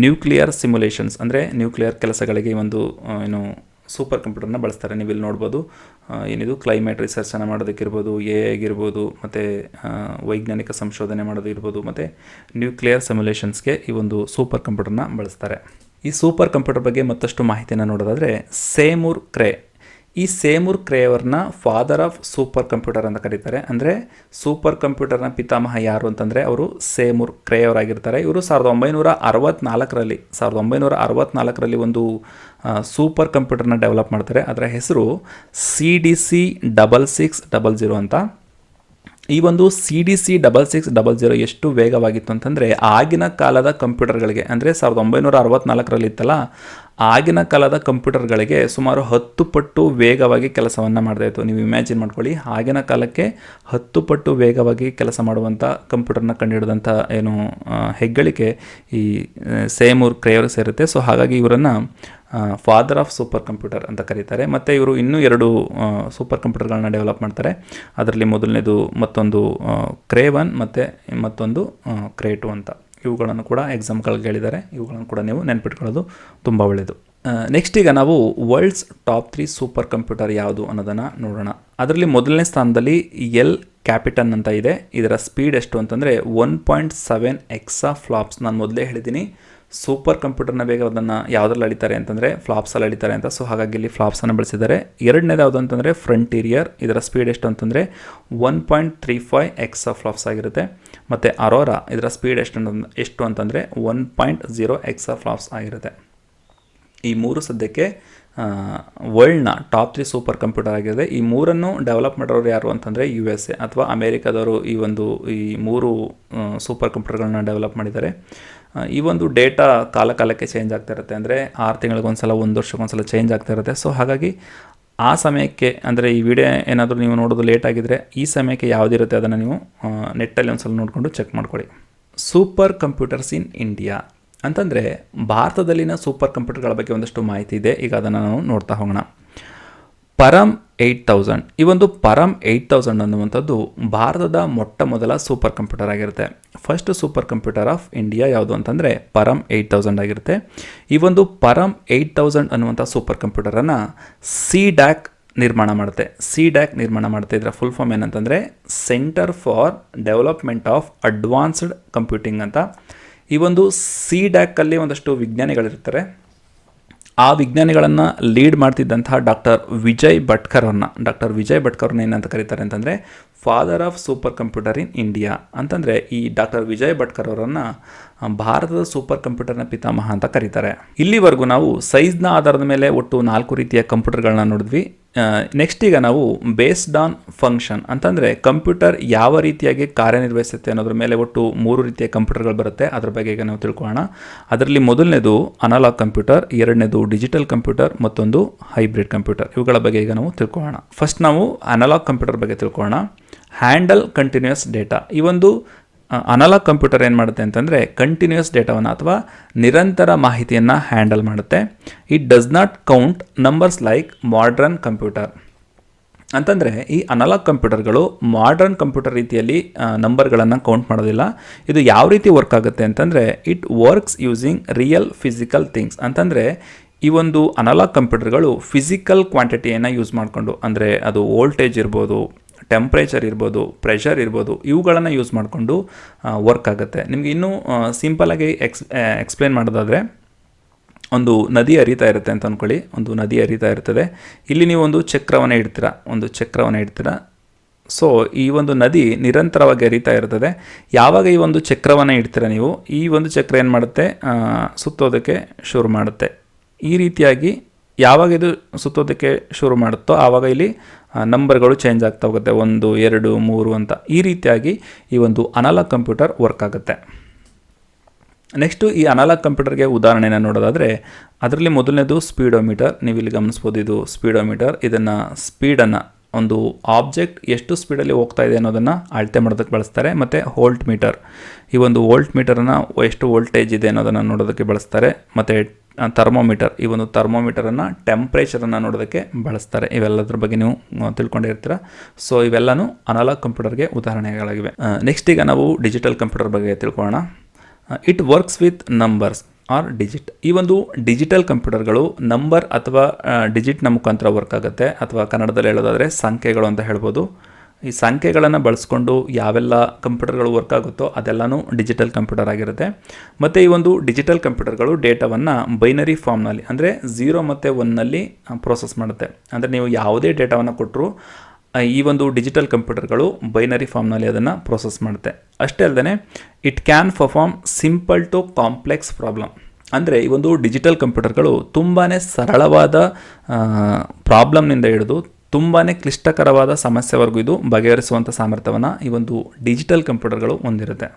ನ್ಯೂಕ್ಲಿಯರ್ ಸಿಮ್ಯುಲೇಷನ್ಸ್ ಅಂದರೆ ನ್ಯೂಕ್ಲಿಯರ್ ಕೆಲಸಗಳಿಗೆ ಈ ಒಂದು ಸೂಪರ್ ಕಂಪ್ಯೂಟರ್ನ ಬಳಸ್ತಾರೆ. ನೀವು ಇಲ್ಲಿ ನೋಡ್ಬೋದು, ಏನಿದು ಕ್ಲೈಮೇಟ್ ರಿಸರ್ಚನ್ನು ಮಾಡೋದಕ್ಕಿರ್ಬೋದು, AI ಆಗಿರ್ಬೋದು, ಮತ್ತು ವೈಜ್ಞಾನಿಕ ಸಂಶೋಧನೆ ಮಾಡೋದಿರ್ಬೋದು, ಮತ್ತು ನ್ಯೂಕ್ಲಿಯರ್ ಸಿಮ್ಯುಲೇಷನ್ಸ್ಗೆ ಈ ಒಂದು ಸೂಪರ್ ಕಂಪ್ಯೂಟರ್ನ ಬಳಸ್ತಾರೆ. ಈ ಸೂಪರ್ ಕಂಪ್ಯೂಟರ್ ಬಗ್ಗೆ ಮತ್ತಷ್ಟು ಮಾಹಿತಿಯನ್ನು ನೋಡೋದಾದರೆ ಸೇಮೂರ್ ಕ್ರೇ. ಈ ಸೇಮೂರ್ ಕ್ರೇ ಅವ್ರನ್ನ ಫಾದರ್ ಆಫ್ ಸೂಪರ್ ಕಂಪ್ಯೂಟರ್ ಅಂತ ಕರೀತಾರೆ. ಅಂದರೆ ಸೂಪರ್ ಕಂಪ್ಯೂಟರ್ನ ಪಿತಾಮಹ ಯಾರು ಅಂತಂದರೆ ಅವರು ಸೇಮೂರ್ ಕ್ರೇ ಅವರಾಗಿರ್ತಾರೆ. ಇವರು 1964ರಲ್ಲಿ ಒಂದು ಸೂಪರ್ ಕಂಪ್ಯೂಟರ್ನ ಡೆವಲಪ್ ಮಾಡ್ತಾರೆ. ಅದರ ಹೆಸರು CDC6600 ಅಂತ. ಈ ಒಂದು CDC6600 ಎಷ್ಟು ವೇಗವಾಗಿತ್ತು ಅಂತಂದರೆ ಆಗಿನ ಕಾಲದ ಕಂಪ್ಯೂಟರ್ಗಳಿಗೆ, ಅಂದರೆ 1964 ಇತ್ತಲ್ಲ, ಆಗಿನ ಕಾಲದ ಕಂಪ್ಯೂಟರ್ಗಳಿಗೆ ಸುಮಾರು 10 ಪಟ್ಟು ವೇಗವಾಗಿ ಕೆಲಸವನ್ನು ಮಾಡ್ತಾಯಿತ್ತು. ನೀವು ಇಮ್ಯಾಜಿನ್ ಮಾಡ್ಕೊಳ್ಳಿ, ಆಗಿನ ಕಾಲಕ್ಕೆ 10 ಪಟ್ಟು ವೇಗವಾಗಿ ಕೆಲಸ ಮಾಡುವಂಥ ಕಂಪ್ಯೂಟರ್ನ ಕಂಡುಹಿಡಿದಂಥ ಏನು ಹೆಗ್ಗಳಿಕೆ ಈ ಸೇಮೂರ್ ಕ್ರೇಯವ್ರಿಗೆ ಸೇರುತ್ತೆ. ಸೊ ಹಾಗಾಗಿ ಇವರನ್ನು ಫಾದರ್ ಆಫ್ ಸೂಪರ್ ಕಂಪ್ಯೂಟರ್ ಅಂತ ಕರೀತಾರೆ. ಮತ್ತು ಇವರು ಇನ್ನೂ 2 ಸೂಪರ್ ಕಂಪ್ಯೂಟರ್ಗಳನ್ನ ಡೆವಲಪ್ ಮಾಡ್ತಾರೆ. ಅದರಲ್ಲಿ ಮೊದಲನೇದು ಮತ್ತೊಂದು ಕ್ರೇ1 ಮತ್ತು ಮತ್ತೊಂದು ಕ್ರೇ2 ಅಂತ. ಇವುಗಳನ್ನು ಕೂಡ ಎಕ್ಸಾಮ್ಗಳಿಗೆ ಹೇಳಿದ್ದಾರೆ. ಇವುಗಳನ್ನು ಕೂಡ ನೀವು ನೆನ್ಪಿಟ್ಕೊಳ್ಳೋದು ತುಂಬ ಒಳ್ಳೆಯದು. ನೆಕ್ಸ್ಟ್ ಈಗ ನಾವು ವರ್ಲ್ಡ್ಸ್ ಟಾಪ್ 3 ಸೂಪರ್ ಕಂಪ್ಯೂಟರ್ ಯಾವುದು ಅನ್ನೋದನ್ನು ನೋಡೋಣ. ಅದರಲ್ಲಿ ಮೊದಲನೇ ಸ್ಥಾನದಲ್ಲಿ ಎಲ್ ಕ್ಯಾಪಿಟನ್ ಅಂತ ಇದೆ. ಇದರ ಸ್ಪೀಡ್ ಎಷ್ಟು ಅಂತಂದರೆ 1.7 ಎಕ್ಸಾ ಫ್ಲಾಪ್ಸ್. ನಾನು ಮೊದಲೇ ಹೇಳಿದ್ದೀನಿ ಸೂಪರ್ ಕಂಪ್ಯೂಟರ್ನ ಬೇಗ ಅದನ್ನು ಯಾವುದ್ರಲ್ಲಿ ಅಳಿತಾರೆ ಅಂತಂದರೆ ಫ್ಲಾಪ್ಸಲ್ಲಿ ಅಳಿತಾರೆ ಅಂತ. ಸೊ ಹಾಗಾಗಿ ಇಲ್ಲಿ ಫ್ಲಾಪ್ಸನ್ನು ಬಳಸಿದ್ದಾರೆ. ಎರಡನೇದು ಯಾವುದು ಅಂತಂದರೆ ಫ್ರಂಟೀರಿಯರ್. ಇದರ ಸ್ಪೀಡ್ ಎಷ್ಟು ಅಂತಂದರೆ 1.35 ಎಕ್ಸಾ ಫ್ಲಾಪ್ಸ್ ಆಗಿರುತ್ತೆ. ಮತ್ತು ಅರೋರಾ ಇದರ ಸ್ಪೀಡ್ ಎಷ್ಟು ಅಂತಂದರೆ 1.0 ಎಕ್ಸಾ ಫ್ಲಾಪ್ಸ್ ಆಗಿರುತ್ತೆ. ಈ 3 ಸದ್ಯಕ್ಕೆ ವರ್ಲ್ಡ್ನ ಟಾಪ್ 3 ಸೂಪರ್ ಕಂಪ್ಯೂಟರ್ ಆಗಿದೆ. ಈ 3 ಡೆವಲಪ್ ಮಾಡೋರು ಯಾರು ಅಂತಂದರೆ USA ಅಥವಾ ಅಮೇರಿಕಾದವರು ಈ 3 ಸೂಪರ್ ಕಂಪ್ಯೂಟರ್ಗಳನ್ನ ಡೆವಲಪ್ ಮಾಡಿದ್ದಾರೆ. ಈ ಒಂದು ಡೇಟಾ ಕಾಲಕ್ಕೆ ಚೇಂಜ್ ಆಗ್ತಾ ಇರುತ್ತೆ. ಅಂದರೆ 6 ತಿಂಗಳಿಗೊಂದ್ಸಲ, 1 ವರ್ಷಕ್ಕೊಂದ್ಸಲ ಚೇಂಜ್ ಆಗ್ತಾ ಇರುತ್ತೆ. ಸೊ ಹಾಗಾಗಿ ಆ ಸಮಯಕ್ಕೆ, ಅಂದರೆ ಈ ವಿಡಿಯೋ ಏನಾದರೂ ನೀವು ನೋಡೋದು ಲೇಟ್ ಆಗಿದ್ದರೆ ಈ ಸಮಯಕ್ಕೆ ಯಾವುದಿರುತ್ತೆ ಅದನ್ನು ನೀವು ನೆಟ್ಟಲ್ಲಿ ಒಂದ್ಸಲ ನೋಡಿಕೊಂಡು ಚೆಕ್ ಮಾಡ್ಕೊಳ್ಳಿ. ಸೂಪರ್ ಕಂಪ್ಯೂಟರ್ಸ್ ಇನ್ ಇಂಡಿಯಾ ಅಂತಂದರೆ ಭಾರತದಲ್ಲಿನ ಸೂಪರ್ ಕಂಪ್ಯೂಟರ್ಗಳ ಬಗ್ಗೆ ಒಂದಷ್ಟು ಮಾಹಿತಿ ಇದೆ. ಈಗ ಅದನ್ನು ನಾವು ನೋಡ್ತಾ ಹೋಗೋಣ. ಪರಮ್ 8000, ಈ ಒಂದು ಪರಮ್ 8000 ಅನ್ನುವಂಥದ್ದು ಭಾರತದ ಮೊಟ್ಟ ಮೊದಲ ಸೂಪರ್ ಕಂಪ್ಯೂಟರ್ ಆಗಿರುತ್ತೆ. First super computer of India ಯಾವುದು ಅಂತಂದರೆ ಪರಮ್ 8000 ಆಗಿರುತ್ತೆ. ಈ ಒಂದು ಪರಮ್ 8000 ಅನ್ನುವಂಥ ಸೂಪರ್ ಕಂಪ್ಯೂಟರನ್ನು CDAC ನಿರ್ಮಾಣ ಮಾಡುತ್ತೆ. ಇದರ ಫುಲ್ ಫಾರ್ಮ್ ಏನಂತಂದರೆ centre for development of advanced computing ಅಂತ. ಈ ಒಂದು CDACಲ್ಲಿ ಒಂದಷ್ಟು ವಿಜ್ಞಾನಿಗಳಿರ್ತಾರೆ. ಆ ವಿಜ್ಞಾನಿಗಳನ್ನು ಲೀಡ್ ಮಾಡ್ತಿದ್ದಂತಹ ಡಾಕ್ಟರ್ ವಿಜಯ್ ಭಟ್ಕರ್ನ ಏನಂತ ಕರೀತಾರೆ ಅಂತಂದರೆ father of super computer in India ಅಂತಂದರೆ ಈ ಡಾಕ್ಟರ್ ವಿಜಯ್ ಭಟ್ಕರ್ ಅವರನ್ನು ಭಾರತದ ಸೂಪರ್ ಕಂಪ್ಯೂಟರ್ನ ಪಿತಾಮಹ ಅಂತ ಕರೀತಾರೆ. ಇಲ್ಲಿವರೆಗೂ ನಾವು ಸೈಜ್ನ ಆಧಾರದ ಮೇಲೆ ಒಟ್ಟು 4 ರೀತಿಯ ಕಂಪ್ಯೂಟರ್ಗಳನ್ನ ನೋಡಿದ್ವಿ. ನೆಕ್ಸ್ಟ್ ಈಗ ನಾವು ಬೇಸ್ಡ್ ಆನ್ ಫಂಕ್ಷನ್ ಅಂತಂದರೆ ಕಂಪ್ಯೂಟರ್ ಯಾವ ರೀತಿಯಾಗಿ ಕಾರ್ಯನಿರ್ವಹಿಸುತ್ತೆ ಅನ್ನೋದ್ರ ಮೇಲೆ ಒಟ್ಟು 3 ರೀತಿಯ ಕಂಪ್ಯೂಟರ್ಗಳು ಬರುತ್ತೆ. ಅದ್ರ ಬಗ್ಗೆ ಈಗ ನಾವು ತಿಳ್ಕೊಳ್ಳೋಣ. ಅದರಲ್ಲಿ ಮೊದಲನೇದು ಅನಲಾಗ್ ಕಂಪ್ಯೂಟರ್, ಎರಡನೇದು ಡಿಜಿಟಲ್ ಕಂಪ್ಯೂಟರ್, ಮತ್ತೊಂದು ಹೈಬ್ರಿಡ್ ಕಂಪ್ಯೂಟರ್. ಇವುಗಳ ಬಗ್ಗೆ ಈಗ ನಾವು ತಿಳ್ಕೊಳ್ಳೋಣ. ಫಸ್ಟ್ ನಾವು ಅನಲಾಗ್ ಕಂಪ್ಯೂಟರ್ ಬಗ್ಗೆ ತಿಳ್ಕೊಳ್ಳೋಣ. Handle continuous data. ಈ ಒಂದು ಅನಲಾಗ್ ಕಂಪ್ಯೂಟರ್ ಏನು ಮಾಡುತ್ತೆ ಅಂತಂದರೆ ಕಂಟಿನ್ಯೂಸ್ ಡೇಟಾವನ್ನು ಅಥವಾ ನಿರಂತರ ಮಾಹಿತಿಯನ್ನು ಹ್ಯಾಂಡಲ್ ಮಾಡುತ್ತೆ. It does not count numbers like modern computer. ಅಂತಂದರೆ ಈ ಅನಲಾಗ್ ಕಂಪ್ಯೂಟರ್ಗಳು ಮಾಡ್ರನ್ ಕಂಪ್ಯೂಟರ್ ರೀತಿಯಲ್ಲಿ ನಂಬರ್ಗಳನ್ನು ಕೌಂಟ್ ಮಾಡೋದಿಲ್ಲ. ಇದು ಯಾವ ರೀತಿ ವರ್ಕ್ ಆಗುತ್ತೆ ಅಂತಂದರೆ it works using real physical things. ಅಂತಂದರೆ ಈ ಒಂದು ಅನಲಾಗ್ ಕಂಪ್ಯೂಟರ್ಗಳು ಫಿಸಿಕಲ್ ಕ್ವಾಂಟಿಟಿಯನ್ನು ಯೂಸ್ ಮಾಡಿಕೊಂಡು, ಅಂದರೆ ಅದು ವೋಲ್ಟೇಜ್ ಇರ್ಬೋದು, ಟೆಂಪ್ರೇಚರ್ ಇರ್ಬೋದು, ಪ್ರೆಷರ್ ಇರ್ಬೋದು, ಇವುಗಳನ್ನು ಯೂಸ್ ಮಾಡಿಕೊಂಡು ವರ್ಕ್ ಆಗುತ್ತೆ. ನಿಮಗೆ ಇನ್ನೂ ಸಿಂಪಲಾಗಿ ಎಕ್ಸ್ಪ್ಲೇನ್ ಮಾಡೋದಾದರೆ ಒಂದು ನದಿ ಹರಿತಾ ಇರುತ್ತೆ ಅಂತ ಅಂದ್ಕೊಳ್ಳಿ. ಒಂದು ನದಿ ಹರಿತಾ ಇರ್ತದೆ. ಇಲ್ಲಿ ನೀವು ಒಂದು ಚಕ್ರವನ್ನು ಇಡ್ತೀರಾ. ಸೊ ಈ ಒಂದು ನದಿ ನಿರಂತರವಾಗಿ ಹರಿತಾ ಇರ್ತದೆ. ಯಾವಾಗ ಈ ಒಂದು ಚಕ್ರವನ್ನು ಇಡ್ತೀರಾ ನೀವು, ಈ ಒಂದು ಚಕ್ರ ಏನು ಮಾಡುತ್ತೆ, ಸುತ್ತೋದಕ್ಕೆ ಶುರು ಮಾಡುತ್ತೆ. ಈ ರೀತಿಯಾಗಿ ಯಾವಾಗ ಇದು ಸುತ್ತೋದಕ್ಕೆ ಶುರು ಮಾಡುತ್ತೋ ಆವಾಗ ಇಲ್ಲಿ ನಂಬರ್ಗಳು ಚೇಂಜ್ ಆಗ್ತಾ ಹೋಗುತ್ತೆ, 1, 2, 3 ಅಂತ. ಈ ರೀತಿಯಾಗಿ ಈ ಒಂದು ಅನಲಾಗ್ ಕಂಪ್ಯೂಟರ್ ವರ್ಕ್ ಆಗುತ್ತೆ. ನೆಕ್ಸ್ಟು ಈ ಅನಲಾಗ್ ಕಂಪ್ಯೂಟರ್ಗೆ ಉದಾಹರಣೆನ ನೋಡೋದಾದರೆ ಅದರಲ್ಲಿ ಮೊದಲನೇದು ಸ್ಪೀಡೋಮೀಟರ್. ನೀವು ಇಲ್ಲಿ ಗಮನಿಸ್ಬೋದು, ಇದು ಸ್ಪೀಡೋಮೀಟರ್. ಇದನ್ನು ಸ್ಪೀಡನ್ನು, ಒಂದು ಆಬ್ಜೆಕ್ಟ್ ಎಷ್ಟು ಸ್ಪೀಡಲ್ಲಿ ಹೋಗ್ತಾ ಇದೆ ಅನ್ನೋದನ್ನು ಅಳತೆ ಮಾಡೋದಕ್ಕೆ ಬಳಸ್ತಾರೆ. ಮತ್ತು ವೋಲ್ಟ್ ಮೀಟರ್, ಈ ಒಂದು ವೋಲ್ಟ್ ಮೀಟರನ್ನು ಎಷ್ಟು ವೋಲ್ಟೇಜ್ ಇದೆ ಅನ್ನೋದನ್ನು ನೋಡೋದಕ್ಕೆ ಬಳಸ್ತಾರೆ. ಮತ್ತು ಥರ್ಮೋಮೀಟರ್, ಈ ಒಂದು ಥರ್ಮೋಮೀಟರನ್ನು ಟೆಂಪ್ರೇಚರನ್ನು ನೋಡೋದಕ್ಕೆ ಬಳಸ್ತಾರೆ. ಇವೆಲ್ಲದ್ರ ಬಗ್ಗೆ ನೀವು ತಿಳ್ಕೊಂಡಿರ್ತೀರ. ಸೊ ಇವೆಲ್ಲನೂ ಅನಲಾಗ್ ಕಂಪ್ಯೂಟರ್ಗೆ ಉದಾಹರಣೆಗಳಾಗಿವೆ. ನೆಕ್ಸ್ಟ್ ಈಗ ನಾವು ಡಿಜಿಟಲ್ ಕಂಪ್ಯೂಟರ್ ಬಗ್ಗೆ ತಿಳ್ಕೊಳ್ಳೋಣ. It works with numbers are digit. ಈ ಒಂದು ಡಿಜಿಟಲ್ ಕಂಪ್ಯೂಟರ್ಗಳು ನಂಬರ್ ಅಥವಾ ಡಿಜಿಟ್ನ ಮುಖಾಂತರ ವರ್ಕ್ ಆಗುತ್ತೆ, ಅಥವಾ ಕನ್ನಡದಲ್ಲಿ ಹೇಳೋದಾದರೆ ಸಂಖ್ಯೆಗಳು ಅಂತ ಹೇಳ್ಬೋದು. ಈ ಸಂಖ್ಯೆಗಳನ್ನು ಬಳಸ್ಕೊಂಡು ಯಾವೆಲ್ಲ ಕಂಪ್ಯೂಟರ್ಗಳು ವರ್ಕ್ ಆಗುತ್ತೋ ಅದೆಲ್ಲನೂ ಡಿಜಿಟಲ್ ಕಂಪ್ಯೂಟರ್ ಆಗಿರುತ್ತೆ. ಮತ್ತು ಈ ಒಂದು ಡಿಜಿಟಲ್ ಕಂಪ್ಯೂಟರ್ಗಳು ಡೇಟಾವನ್ನು ಬೈನರಿ ಫಾರ್ಮ್ನಲ್ಲಿ, ಅಂದರೆ 0 ಮತ್ತು 1ನಲ್ಲಿ ಪ್ರೋಸೆಸ್ ಮಾಡುತ್ತೆ. ಅಂದರೆ ನೀವು ಯಾವುದೇ ಡೇಟಾವನ್ನು ಕೊಟ್ಟರು ಈ ಒಂದು ಡಿಜಿಟಲ್ ಕಂಪ್ಯೂಟರ್ಗಳು ಬೈನರಿ ಫಾರ್ಮ್ನಲ್ಲಿ ಅದನ್ನು ಪ್ರೋಸೆಸ್ ಮಾಡುತ್ತೆ. ಅಷ್ಟೇ ಅಲ್ಲದೆ it can perform simple to complex problem. ಅಂದರೆ ಈ ಒಂದು ಡಿಜಿಟಲ್ ಕಂಪ್ಯೂಟರ್ಗಳು ತುಂಬಾ ಸರಳವಾದ ಪ್ರಾಬ್ಲಮ್ನಿಂದ ಹಿಡಿದು ತುಂಬಾ ಕ್ಲಿಷ್ಟಕರವಾದ ಸಮಸ್ಯೆವರೆಗೂ ಇದು ಬಗೆಹರಿಸುವಂಥ ಸಾಮರ್ಥ್ಯವನ್ನು ಈ ಒಂದು ಡಿಜಿಟಲ್ ಕಂಪ್ಯೂಟರ್ಗಳು ಹೊಂದಿರುತ್ತೆ.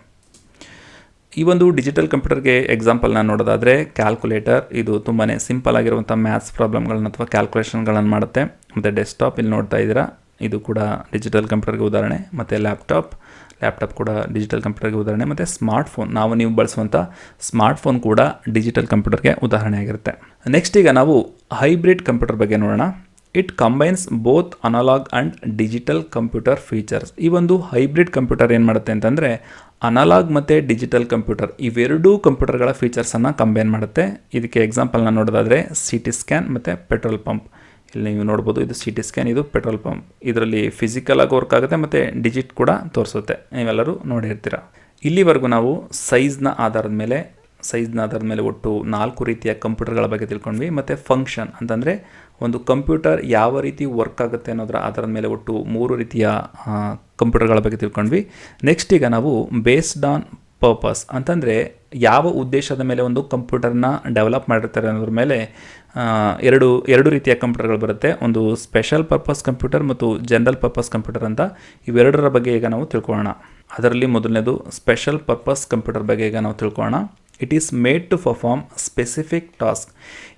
ಈ ಒಂದು ಡಿಜಿಟಲ್ ಕಂಪ್ಯೂಟರ್ಗೆ ಎಕ್ಸಾಂಪಲ್ನ ನೋಡೋದಾದರೆ ಕ್ಯಾಲ್ಕುಲೇಟರ್, ಇದು ತುಂಬಾ ಸಿಂಪಲ್ ಆಗಿರುವಂಥ ಮ್ಯಾಥ್ಸ್ ಪ್ರಾಬ್ಲಮ್ಗಳನ್ನ ಅಥವಾ ಕ್ಯಾಲ್ಕುಲೇಷನ್ಗಳನ್ನು ಮಾಡುತ್ತೆ. ಮತ್ತು ಡೆಸ್ಕ್ಟಾಪ್ ಇಲ್ಲಿ ನೋಡ್ತಾ ಇದ್ದೀರಾ, ಇದು ಕೂಡ ಡಿಜಿಟಲ್ ಕಂಪ್ಯೂಟರ್ಗೆ ಉದಾಹರಣೆ. ಮತ್ತು ಲ್ಯಾಪ್ಟಾಪ್ ಕೂಡ ಡಿಜಿಟಲ್ ಕಂಪ್ಯೂಟರ್ಗೆ ಉದಾಹರಣೆ. ಮತ್ತು ಸ್ಮಾರ್ಟ್ಫೋನ್, ನೀವು ಬಳಸುವಂಥ ಸ್ಮಾರ್ಟ್ಫೋನ್ ಕೂಡ ಡಿಜಿಟಲ್ ಕಂಪ್ಯೂಟರ್ಗೆ ಉದಾಹರಣೆ ಆಗಿರುತ್ತೆ. ನೆಕ್ಸ್ಟ್ ಈಗ ನಾವು ಹೈಬ್ರಿಡ್ ಕಂಪ್ಯೂಟರ್ ಬಗ್ಗೆ ನೋಡೋಣ. It combines both analog and digital computer features. ಈ ಒಂದು ಹೈಬ್ರಿಡ್ ಕಂಪ್ಯೂಟರ್ ಏನು ಮಾಡುತ್ತೆ ಅಂತಂದರೆ ಅನಲಾಗ್ ಮತ್ತು ಡಿಜಿಟಲ್ ಕಂಪ್ಯೂಟರ್ ಇವೆರಡೂ ಕಂಪ್ಯೂಟರ್ಗಳ ಫೀಚರ್ಸನ್ನು ಕಂಬೈನ್ ಮಾಡುತ್ತೆ. ಇದಕ್ಕೆ ಎಕ್ಸಾಂಪಲ್ನ ನೋಡೋದಾದರೆ CT ಸ್ಕ್ಯಾನ್ ಮತ್ತು ಪೆಟ್ರೋಲ್ ಪಂಪ್. ಇಲ್ಲಿ ನೀವು ನೋಡ್ಬೋದು, ಇದು CT ಸ್ಕ್ಯಾನ್, ಇದು ಪೆಟ್ರೋಲ್ ಪಂಪ್. ಇದರಲ್ಲಿ ಫಿಸಿಕಲ್ ಆಗಿ ವರ್ಕ್ ಆಗುತ್ತೆ ಮತ್ತು ಡಿಜಿಟ್ ಕೂಡ ತೋರಿಸುತ್ತೆ, ನೀವೆಲ್ಲರೂ ನೋಡಿರ್ತೀರ. ಇಲ್ಲಿವರೆಗೂ ನಾವು ಸೈಜ್ನ ಆಧಾರದ ಮೇಲೆ ಒಟ್ಟು 4 ರೀತಿಯ ಕಂಪ್ಯೂಟರ್ಗಳ ಬಗ್ಗೆ ತಿಳ್ಕೊಂಡ್ವಿ. ಮತ್ತು ಫಂಕ್ಷನ್ ಅಂತಂದರೆ ಒಂದು ಕಂಪ್ಯೂಟರ್ ಯಾವ ರೀತಿ ವರ್ಕ್ ಆಗುತ್ತೆ ಅನ್ನೋದರ ಆಧಾರದ ಮೇಲೆ ಒಟ್ಟು 3 ರೀತಿಯ ಕಂಪ್ಯೂಟರ್ಗಳ ಬಗ್ಗೆ ತಿಳ್ಕೊಂಡ್ವಿ. ನೆಕ್ಸ್ಟ್ ಈಗ ನಾವು ಬೇಸ್ಡ್ ಆನ್ ಪರ್ಪಸ್ ಅಂತಂದರೆ ಯಾವ ಉದ್ದೇಶದ ಮೇಲೆ ಒಂದು ಕಂಪ್ಯೂಟರ್ನ ಡೆವಲಪ್ ಮಾಡಿರ್ತಾರೆ ಅನ್ನೋದ್ರ ಮೇಲೆ ಎರಡು ರೀತಿಯ ಕಂಪ್ಯೂಟರ್ಗಳು ಬರುತ್ತೆ. ಒಂದು ಸ್ಪೆಷಲ್ ಪರ್ಪಸ್ ಕಂಪ್ಯೂಟರ್ ಮತ್ತು ಜನರಲ್ ಪರ್ಪಸ್ ಕಂಪ್ಯೂಟರ್ ಅಂತ. ಇವೆರಡರ ಬಗ್ಗೆ ಈಗ ನಾವು ತಿಳ್ಕೊಳ್ಳೋಣ. ಅದರಲ್ಲಿ ಮೊದಲನೇದು ಸ್ಪೆಷಲ್ ಪರ್ಪಸ್ ಕಂಪ್ಯೂಟರ್ ಬಗ್ಗೆ ಈಗ ನಾವು ತಿಳ್ಕೊಳ್ಳೋಣ. It is made to perform specific task.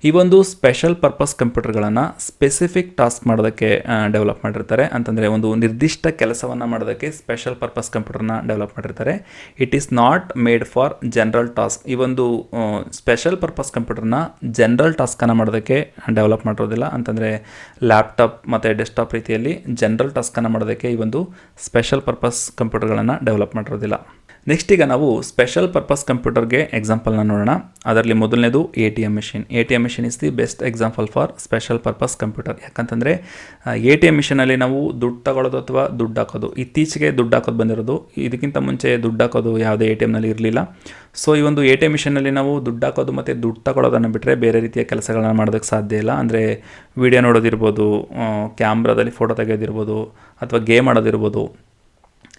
ಈ ಒಂದು ಸ್ಪೆಷಲ್ ಪರ್ಪಸ್ ಕಂಪ್ಯೂಟರ್ಗಳನ್ನು ಸ್ಪೆಸಿಫಿಕ್ ಟಾಸ್ಕ್ ಮಾಡೋದಕ್ಕೆ ಡೆವಲಪ್ ಮಾಡಿರ್ತಾರೆ. ಅಂತಂದರೆ ಒಂದು ನಿರ್ದಿಷ್ಟ ಕೆಲಸವನ್ನು ಮಾಡೋದಕ್ಕೆ ಸ್ಪೆಷಲ್ ಪರ್ಪಸ್ ಕಂಪ್ಯೂಟರ್ನ ಡೆವಲಪ್ ಮಾಡಿರ್ತಾರೆ. It is not made for general task. ಈ ಒಂದು ಸ್ಪೆಷಲ್ ಪರ್ಪಸ್ ಕಂಪ್ಯೂಟರ್ನ ಜನರಲ್ ಟಾಸ್ಕನ್ನು ಮಾಡೋದಕ್ಕೆ ಡೆವಲಪ್ ಮಾಡಿರೋದಿಲ್ಲ. ಅಂತಂದರೆ ಲ್ಯಾಪ್ಟಾಪ್ ಮತ್ತು ಡೆಸ್ಕ್ಟಾಪ್ ರೀತಿಯಲ್ಲಿ ಜನರಲ್ ಟಾಸ್ಕನ್ನು ಮಾಡೋದಕ್ಕೆ ಈ ಒಂದು ಸ್ಪೆಷಲ್ ಪರ್ಪಸ್ ಕಂಪ್ಯೂಟರ್ಗಳನ್ನು ಡೆವಲಪ್ ಮಾಡಿರೋದಿಲ್ಲ. ನೆಕ್ಸ್ಟ್ ಈಗ ನಾವು ಸ್ಪೆಷಲ್ ಪರ್ಪಸ್ ಕಂಪ್ಯೂಟರ್ಗೆ ಎಕ್ಸಾಂಪಲ್ನ ನೋಡೋಣ. ಅದರಲ್ಲಿ ಮೊದಲನೇದು ATM machine. ATM machine is the best example for special purpose computer. ಯಾಕಂತಂದರೆ ATM ಮಿಷಿನಲ್ಲಿ ನಾವು ದುಡ್ಡು ತಗೊಳ್ಳೋದು ಅಥವಾ ದುಡ್ಡು ಹಾಕೋದು, ಇತ್ತೀಚೆಗೆ ದುಡ್ಡು ಹಾಕೋದು ಬಂದಿರೋದು. ಇದಕ್ಕಿಂತ ಮುಂಚೆ ದುಡ್ಡು ಹಾಕೋದು ಯಾವುದೇ ATMನಲ್ಲಿ ಇರಲಿಲ್ಲ. ಸೊ ಈ ಒಂದು ATM ಮಿಷಿನಲ್ಲಿ ನಾವು ದುಡ್ಡು ಹಾಕೋದು ಮತ್ತು ದುಡ್ಡು ತಗೊಳ್ಳೋದನ್ನು ಬಿಟ್ಟರೆ ಬೇರೆ ರೀತಿಯ ಕೆಲಸಗಳನ್ನ ಮಾಡೋದಕ್ಕೆ ಸಾಧ್ಯ ಇಲ್ಲ. ಅಂದರೆ ವಿಡಿಯೋ ನೋಡೋದಿರ್ಬೋದು, ಕ್ಯಾಮ್ರಾದಲ್ಲಿ ಫೋಟೋ ತೆಗೆಯೋದಿರ್ಬೋದು, ಅಥವಾ ಗೇಮ್ ಆಡೋದಿರ್ಬೋದು,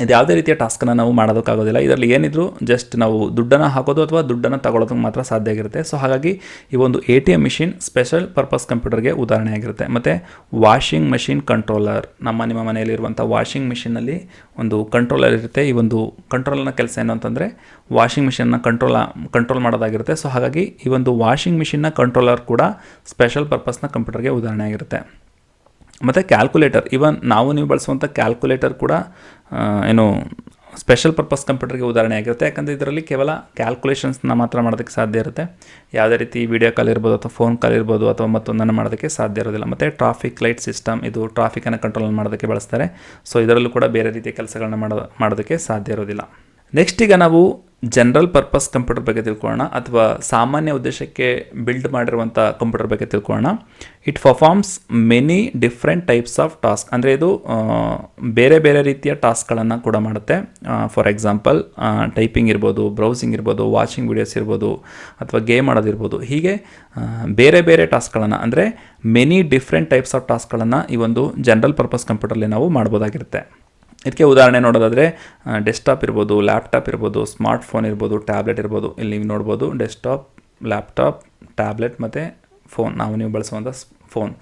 ಇದು ಯಾವುದೇ ರೀತಿಯ ಟಾಸ್ಕನ್ನು ನಾವು ಮಾಡೋದಕ್ಕಾಗೋದಿಲ್ಲ. ಇದರಲ್ಲಿ ಏನಿದ್ರು ಜಸ್ಟ್ ನಾವು ದುಡ್ಡನ್ನು ಹಾಕೋದು ಅಥವಾ ದುಡ್ಡನ್ನು ತಗೊಳ್ಳೋದಕ್ಕೆ ಮಾತ್ರ ಸಾಧ್ಯ ಆಗಿರುತ್ತೆ. ಸೊ ಹಾಗಾಗಿ ಈ ಒಂದು ATM ಮಿಷಿನ್ ಸ್ಪೆಷಲ್ ಪರ್ಪಸ್ ಕಂಪ್ಯೂಟರ್ಗೆ ಉದಾಹರಣೆ ಆಗಿರುತ್ತೆ. ಮತ್ತು ವಾಷಿಂಗ್ ಮೆಷಿನ್ ಕಂಟ್ರೋಲರ್, ನಿಮ್ಮ ಮನೆಯಲ್ಲಿರುವಂಥ ವಾಷಿಂಗ್ ಮಿಷಿನಲ್ಲಿ ಒಂದು ಕಂಟ್ರೋಲರ್ ಇರುತ್ತೆ. ಈ ಒಂದು ಕಂಟ್ರೋಲರ್ನ ಕೆಲಸ ಏನು ಅಂತಂದರೆ ವಾಷಿಂಗ್ ಮಿಷಿನ್ನ ಕಂಟ್ರೋಲ್ ಮಾಡೋದಾಗಿರುತ್ತೆ. ಸೊ ಹಾಗಾಗಿ ಈ ಒಂದು ವಾಷಿಂಗ್ ಮಿಷಿನ್ನ ಕಂಟ್ರೋಲರ್ ಕೂಡ ಸ್ಪೆಷಲ್ ಪರ್ಪಸ್ನ ಕಂಪ್ಯೂಟರ್ಗೆ ಉದಾಹರಣೆ ಆಗಿರುತ್ತೆ. ಮತ್ತು ಕ್ಯಾಲ್ಕುಲೇಟರ್, ನೀವು ಬಳಸುವಂಥ ಕ್ಯಾಲ್ಕುಲೇಟರ್ ಕೂಡ ಸ್ಪೆಷಲ್ ಪರ್ಪಸ್ ಕಂಪ್ಯೂಟರ್ಗೆ ಉದಾಹರಣೆ ಆಗಿರುತ್ತೆ. ಯಾಕಂದರೆ ಇದರಲ್ಲಿ ಕೇವಲ ಕ್ಯಾಲ್ಕುಲೇಷನ್ಸ್ನ ಮಾತ್ರ ಮಾಡೋದಕ್ಕೆ ಸಾಧ್ಯ ಇರುತ್ತೆ. ಯಾವುದೇ ರೀತಿ ವಿಡಿಯೋ ಕಾಲ್ ಇರ್ಬೋದು ಅಥವಾ ಫೋನ್ ಕಾಲ್ ಇರ್ಬೋದು ಅಥವಾ ಮತ್ತೊಂದನ್ನು ಮಾಡೋದಕ್ಕೆ ಸಾಧ್ಯ ಇರೋದಿಲ್ಲ. ಮತ್ತು ಟ್ರಾಫಿಕ್ ಲೈಟ್ ಸಿಸ್ಟಮ್, ಇದು ಟ್ರಾಫಿಕನ್ನು ಕಂಟ್ರೋಲ್ ಮಾಡೋದಕ್ಕೆ ಬಳಸ್ತಾರೆ. ಸೊ ಇದರಲ್ಲೂ ಕೂಡ ಬೇರೆ ರೀತಿಯ ಕೆಲಸಗಳನ್ನ ಮಾಡೋದಕ್ಕೆ ಸಾಧ್ಯ ಇರೋದಿಲ್ಲ. ನೆಕ್ಸ್ಟ್ ಈಗ ನಾವು ಜನರಲ್ ಪರ್ಪಸ್ ಕಂಪ್ಯೂಟರ್ ಬಗ್ಗೆ ತಿಳ್ಕೊಳ್ಳೋಣ, ಅಥವಾ ಸಾಮಾನ್ಯ ಉದ್ದೇಶಕ್ಕೆ ಬಿಲ್ಡ್ ಮಾಡಿರುವಂಥ ಕಂಪ್ಯೂಟರ್ ಬಗ್ಗೆ ತಿಳ್ಕೊಳ್ಳೋಣ. It performs many different types of task. ಅಂದರೆ ಇದು ಬೇರೆ ಬೇರೆ ರೀತಿಯ ಟಾಸ್ಕ್ಗಳನ್ನು ಕೂಡ ಮಾಡುತ್ತೆ. ಫಾರ್ ಎಕ್ಸಾಂಪಲ್ ಟೈಪಿಂಗ್ ಇರ್ಬೋದು, ಬ್ರೌಸಿಂಗ್ ಇರ್ಬೋದು, ವಾಚಿಂಗ್ ವಿಡಿಯೋಸ್ ಇರ್ಬೋದು, ಅಥವಾ ಗೇಮ್ ಆಡೋದಿರ್ಬೋದು. ಹೀಗೆ ಬೇರೆ ಬೇರೆ ಟಾಸ್ಕ್ಗಳನ್ನು, ಅಂದರೆ ಮೆನಿ ಡಿಫ್ರೆಂಟ್ ಟೈಪ್ಸ್ ಆಫ್ ಟಾಸ್ಕ್ಗಳನ್ನು ಈ ಒಂದು ಜನರಲ್ ಪರ್ಪಸ್ ಕಂಪ್ಯೂಟರ್ಲಿ ನಾವು ಮಾಡ್ಬೋದಾಗಿರುತ್ತೆ. ಇದಕ್ಕೆ ಉದಾಹರಣೆ ನೋಡೋದಾದರೆ ಡೆಸ್ಕ್ಟಾಪ್ ಇರ್ಬೋದು, ಲ್ಯಾಪ್ಟಾಪ್ ಇರ್ಬೋದು, ಸ್ಮಾರ್ಟ್ಫೋನ್ ಇರ್ಬೋದು, ಟ್ಯಾಬ್ಲೆಟ್ ಇರ್ಬೋದು. ಇಲ್ಲಿ ನೀವು ನೋಡ್ಬೋದು ಡೆಸ್ಕ್ಟಾಪ್, ಲ್ಯಾಪ್ಟಾಪ್, ಟ್ಯಾಬ್ಲೆಟ್ ಮತ್ತು ಫೋನ್, ನೀವು ಬಳಸುವಂಥ ಫೋನ್,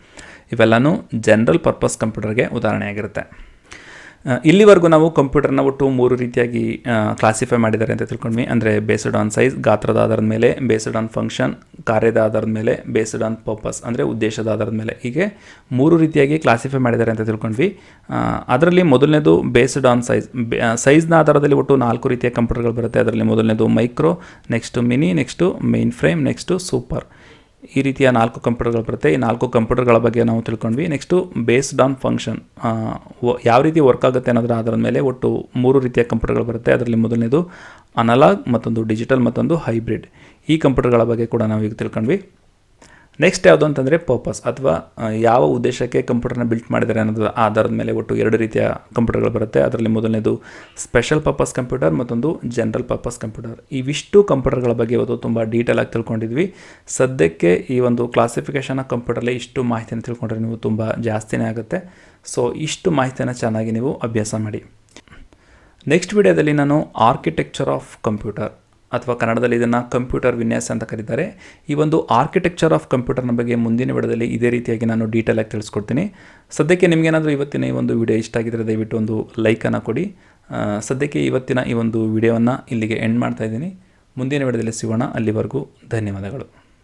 ಇವೆಲ್ಲನೂ ಜನರಲ್ ಪರ್ಪಸ್ ಕಂಪ್ಯೂಟರ್ಗೆ ಉದಾಹರಣೆಯಾಗಿರುತ್ತೆ. ಇಲ್ಲಿವರೆಗೂ ನಾವು ಕಂಪ್ಯೂಟರ್ನ ಒಟ್ಟು 3 ರೀತಿಯಾಗಿ ಕ್ಲಾಸಿಫೈ ಮಾಡಿದ್ದಾರೆ ಅಂತ ತಿಳ್ಕೊಂಡ್ವಿ. ಅಂದರೆ ಬೇಸ್ಡ್ ಆನ್ ಸೈಜ್, ಗಾತ್ರದ ಆಧಾರದ ಮೇಲೆ, ಬೇಸ್ಡ್ ಆನ್ ಫಂಕ್ಷನ್, ಕಾರ್ಯದ ಆಧಾರದ ಮೇಲೆ, ಬೇಸ್ಡ್ ಆನ್ ಪರ್ಪಸ್ ಅಂದರೆ ಉದ್ದೇಶದ ಆಧಾರದ ಮೇಲೆ. ಹೀಗೆ 3 ರೀತಿಯಾಗಿ ಕ್ಲಾಸಿಫೈ ಮಾಡಿದ್ದಾರೆ ಅಂತ ತಿಳ್ಕೊಂಡ್ವಿ. ಅದರಲ್ಲಿ ಮೊದಲನೇದು ಬೇಸ್ಡ್ ಆನ್ ಸೈಜ್ನ ಆಧಾರದಲ್ಲಿ ಒಟ್ಟು 4 ರೀತಿಯ ಕಂಪ್ಯೂಟರ್ಗಳು ಬರುತ್ತೆ. ಅದರಲ್ಲಿ ಮೊದಲನೇದು micro, next mini, next main frame, next super. ಈ ರೀತಿಯ 4 ಕಂಪ್ಯೂಟರ್ಗಳು ಬರುತ್ತೆ. ಈ 4 ಕಂಪ್ಯೂಟರ್ಗಳ ಬಗ್ಗೆ ನಾವು ತಿಳ್ಕೊಂಡ್ವಿ. ನೆಕ್ಸ್ಟು ಬೇಸ್ಡ್ ಆನ್ ಫಂಕ್ಷನ್, ಯಾವ ರೀತಿ ವರ್ಕ್ ಆಗುತ್ತೆ ಅನ್ನೋದರ ಆಧಾರದ ಮೇಲೆ ಒಟ್ಟು 3 ರೀತಿಯ ಕಂಪ್ಯೂಟರ್ಗಳು ಬರುತ್ತೆ. ಅದರಲ್ಲಿ ಮೊದಲನೇದು ಅನಲಾಗ್, ಮತ್ತೊಂದು ಡಿಜಿಟಲ್, ಮತ್ತೊಂದು ಹೈಬ್ರಿಡ್. ಈ ಕಂಪ್ಯೂಟರ್ಗಳ ಬಗ್ಗೆ ಕೂಡ ನಾವು ಈಗ ತಿಳ್ಕೊಂಡ್ವಿ. ನೆಕ್ಸ್ಟ್ ಯಾವುದು ಅಂತಂದರೆ ಪರ್ಪಸ್, ಅಥವಾ ಯಾವ ಉದ್ದೇಶಕ್ಕೆ ಕಂಪ್ಯೂಟರ್ನ ಬಿಲ್ಟ್ ಮಾಡಿದ್ದಾರೆ ಅನ್ನೋದು ಆಧಾರದ ಮೇಲೆ ಒಟ್ಟು 2 ರೀತಿಯ ಕಂಪ್ಯೂಟರ್ಗಳು ಬರುತ್ತೆ. ಅದರಲ್ಲಿ ಮೊದಲನೇದು ಸ್ಪೆಷಲ್ ಪರ್ಪಸ್ ಕಂಪ್ಯೂಟರ್, ಮತ್ತೊಂದು ಜನರಲ್ ಪರ್ಪಸ್ ಕಂಪ್ಯೂಟರ್. ಇವಿಷ್ಟು ಕಂಪ್ಯೂಟರ್ಗಳ ಬಗ್ಗೆ ಇವತ್ತು ತುಂಬ ಡೀಟೇಲ್ ಆಗಿ ತಿಳ್ಕೊಂಡಿದ್ವಿ. ಸದ್ಯಕ್ಕೆ ಈ ಒಂದು ಕ್ಲಾಸಿಫಿಕೇಷನ್ ಆಫ್ ಕಂಪ್ಯೂಟರ್ಲಿ ಇಷ್ಟು ಮಾಹಿತಿಯನ್ನು ತಿಳ್ಕೊಂಡ್ರೆ ನೀವು ತುಂಬ ಜಾಸ್ತಿನೇ ಆಗುತ್ತೆ. ಸೊ ಇಷ್ಟು ಮಾಹಿತಿಯನ್ನು ಚೆನ್ನಾಗಿ ನೀವು ಅಭ್ಯಾಸ ಮಾಡಿ. ನೆಕ್ಸ್ಟ್ ವಿಡಿಯೋದಲ್ಲಿ ನಾನು ಆರ್ಕಿಟೆಕ್ಚರ್ ಆಫ್ ಕಂಪ್ಯೂಟರ್ ಅಥವಾ ಕನ್ನಡದಲ್ಲಿ ಇದನ್ನು ಕಂಪ್ಯೂಟರ್ ವಿನ್ಯಾಸ ಅಂತ ಕರೀತಾರೆ. ಈ ಒಂದು ಆರ್ಕಿಟೆಕ್ಚರ್ ಆಫ್ ಕಂಪ್ಯೂಟರ್ನ ಬಗ್ಗೆ ಮುಂದಿನ ವಿಡಿಯೋದಲ್ಲಿ ಇದೇ ರೀತಿಯಾಗಿ ನಾನು ಡೀಟೇಲಾಗಿ ತಿಳಿಸ್ಕೊಡ್ತೀನಿ. ಸದ್ಯಕ್ಕೆ ನಿಮಗೇನಾದರೂ ಇವತ್ತಿನ ಈ ಒಂದು ವಿಡಿಯೋ ಇಷ್ಟ ಆಗಿದ್ದರೆ ದಯವಿಟ್ಟು ಒಂದು ಲೈಕನ್ನು ಕೊಡಿ. ಸದ್ಯಕ್ಕೆ ಇವತ್ತಿನ ಈ ಒಂದು ವಿಡಿಯೋವನ್ನು ಇಲ್ಲಿಗೆ ಎಂಡ್ ಮಾಡ್ತಾ ಇದ್ದೀನಿ. ಮುಂದಿನ ವಿಡಿಯೋದಲ್ಲಿ ಸಿಗೋಣ. ಅಲ್ಲಿವರೆಗೂ ಧನ್ಯವಾದಗಳು.